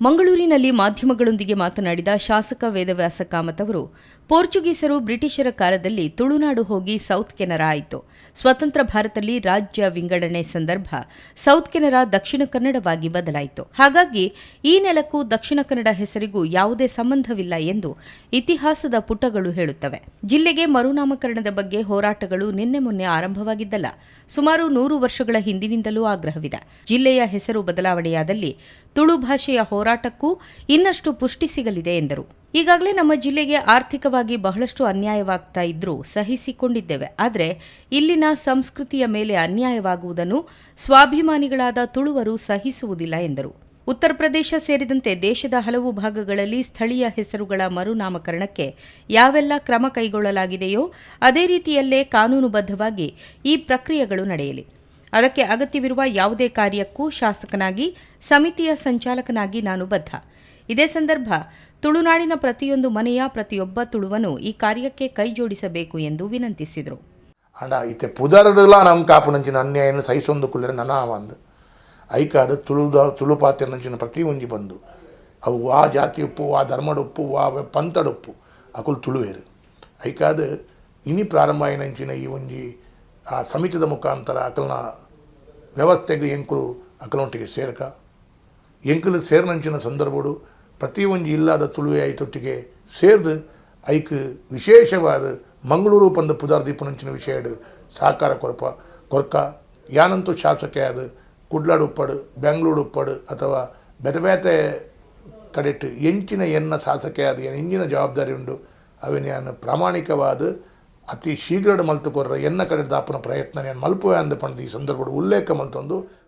ಮಂಗಳೂರಿನಲ್ಲಿ ಮಾಧ್ಯಮಗಳೊಂದಿಗೆ ಮಾತನಾಡಿದ ಶಾಸಕ ವೇದವ್ಯಾಸ ಕಾಮತ್ ಅವರು, ಪೋರ್ಚುಗೀಸರು ಬ್ರಿಟಿಷರ ಕಾಲದಲ್ಲಿ ತುಳುನಾಡು ಹೋಗಿ ಸೌತ್ ಕೆನರಾ ಆಯಿತು. ಸ್ವತಂತ್ರ ಭಾರತದಲ್ಲಿ ರಾಜ್ಯ ವಿಂಗಡಣೆ ಸಂದರ್ಭ ಸೌತ್ ಕೆನರಾ ದಕ್ಷಿಣ ಕನ್ನಡವಾಗಿ ಬದಲಾಯಿತು. ಹಾಗಾಗಿ ಈ ನೆಲಕ್ಕೂ ದಕ್ಷಿಣ ಕನ್ನಡ ಹೆಸರಿಗೂ ಯಾವುದೇ ಸಂಬಂಧವಿಲ್ಲ ಎಂದು ಇತಿಹಾಸದ ಪುಟಗಳು ಹೇಳುತ್ತವೆ. ಜಿಲ್ಲೆಗೆ ಮರುನಾಮಕರಣದ ಬಗ್ಗೆ ಹೋರಾಟಗಳು ನಿನ್ನೆ ಮೊನ್ನೆ ಆರಂಭವಾಗಿದ್ದಲ್ಲ, ಸುಮಾರು 100 ವರ್ಷಗಳ ಹಿಂದಿನಿಂದಲೂ ಆಗ್ರಹವಿದೆ. ಜಿಲ್ಲೆಯ ಹೆಸರು ಬದಲಾವಣೆಯಾದಲ್ಲಿ ತುಳು ಭಾಷೆಯ ಹೋರಾಟಕ್ಕೂ ಇನ್ನಷ್ಟು ಪುಷ್ಟಿ ಸಿಗಲಿದೆ ಎಂದರು. ಈಗಾಗಲೇ ನಮ್ಮ ಜಿಲ್ಲೆಗೆ ಆರ್ಥಿಕವಾಗಿ ಬಹಳಷ್ಟು ಅನ್ಯಾಯವಾಗ್ತಾ ಇದ್ರೂ ಸಹಿಸಿಕೊಂಡಿದ್ದೇವೆ. ಆದರೆ ಇಲ್ಲಿನ ಸಂಸ್ಕೃತಿಯ ಮೇಲೆ ಅನ್ಯಾಯವಾಗುವುದನ್ನು ಸ್ವಾಭಿಮಾನಿಗಳಾದ ತುಳುವರು ಸಹಿಸುವುದಿಲ್ಲ ಎಂದರು. ಉತ್ತರ ಪ್ರದೇಶ ಸೇರಿದಂತೆ ದೇಶದ ಹಲವು ಭಾಗಗಳಲ್ಲಿ ಸ್ಥಳೀಯ ಹೆಸರುಗಳ ಮರುನಾಮಕರಣಕ್ಕೆ ಯಾವೆಲ್ಲ ಕ್ರಮ ಕೈಗೊಳ್ಳಲಾಗಿದೆಯೋ ಅದೇ ರೀತಿಯಲ್ಲೇ ಕಾನೂನುಬದ್ಧವಾಗಿ ಈ ಪ್ರಕ್ರಿಯೆಗಳು ನಡೆಯಲಿ. ಅದಕ್ಕೆ ಅಗತ್ಯವಿರುವ ಯಾವುದೇ ಕಾರ್ಯಕ್ಕೂ ಶಾಸಕನಾಗಿ, ಸಮಿತಿಯ ಸಂಚಾಲಕನಾಗಿ ನಾನು ಬದ್ಧ. ಇದೇ ಸಂದರ್ಭ ತುಳುನಾಡಿನ ಪ್ರತಿಯೊಂದು ಮನೆಯ ಪ್ರತಿಯೊಬ್ಬ ತುಳುವನು ಈ ಕಾರ್ಯಕ್ಕೆ ಕೈಜೋಡಿಸಬೇಕು ಎಂದು ವಿನಂತಿಸಿದರು. ಅಂಡ ಇತ್ತೆ ಪುದರಡುಲ ನಮ್ಮ ಕಾಪುನಂಚಿನ ಅನ್ಯಾಯನ ಸಹಿಸೊಂದು ಕುಲ್ಲರೆ ನನವಂದು ಐಕಾದ ತುಳು ಪಾತ್ಯನಂಚಿನ ಪ್ರತಿ ಒಂಜಿ ಬಂದು ಅವು ಆ ಜಾತಿ ಉಪ್ಪು, ಆ ಧರ್ಮದ ಉಪ್ಪು, ಆ ಪಂಥದ ಉಪ್ಪು ಅಕುಲು ತುಳುವೇರು ಐಕಾದ ಇನಿ ಪ್ರಾರಂಭ ಆಯಿನಂಚಿನ ಈ ಒಂಜಿ ಆ ಸಮಿತಿದ ಮುಖಾಂತರ ಅಕಲ್ನ ವ್ಯವಸ್ಥೆಗೆ ಎಂಕುಲು ಅಕಲೊಟ್ಟಿಗೆ ಸೇರ್ಕ ಎಂಕುಲು ಸೇರ್ನಂಚಿನ ಸಂದರ್ಭಡು ಪ್ರತಿ ಒಂಜಿ ಇಲ್ಲದ ತುಳುವೆ ಐತೊಟ್ಟಿಗೆ ಸೇರ್ದು ಐಕ್ ವಿಶೇಷವಾದ ಮಂಗಳೂರು ಪಂದ ಪುದಾರ್ ದೀಪನಂಚಿನ ವಿಷಯ ಸಹಕಾರ ಕೊರಕ ಯಾನಂತೂ ಶಾಸಕ ಅದು ಕುಡ್ಲಾಡು ಉಪ್ಪಡು, ಬೆಂಗಳೂರು ಉಪ್ಪಡು ಅಥವಾ ಬೇತೆ ಬೇತೆ ಕಡೆಟ್ಟು ಎಂಚಿನ ಎನ್ನ ಶಾಸಕ ಅದು ಎಂಜಿನ ಜವಾಬ್ದಾರಿ ಉಂಡು ಅವೇನು ಪ್ರಾಮಾಣಿಕವಾದ ಅತಿ ಶೀಘ್ರ ಮಲ್ತು ಕೊರ್ರ ಎನ್ನ ಕಡೆ ದಾಪನ ಪ್ರಯತ್ನ ನಾನು ಮಲ್ಪುವೆ ಅಂದು ಪಂಡ ಈ ಸಂದರ್ಭ ಉಲ್ಲೇಖ ಮಲ್ತೊಂದು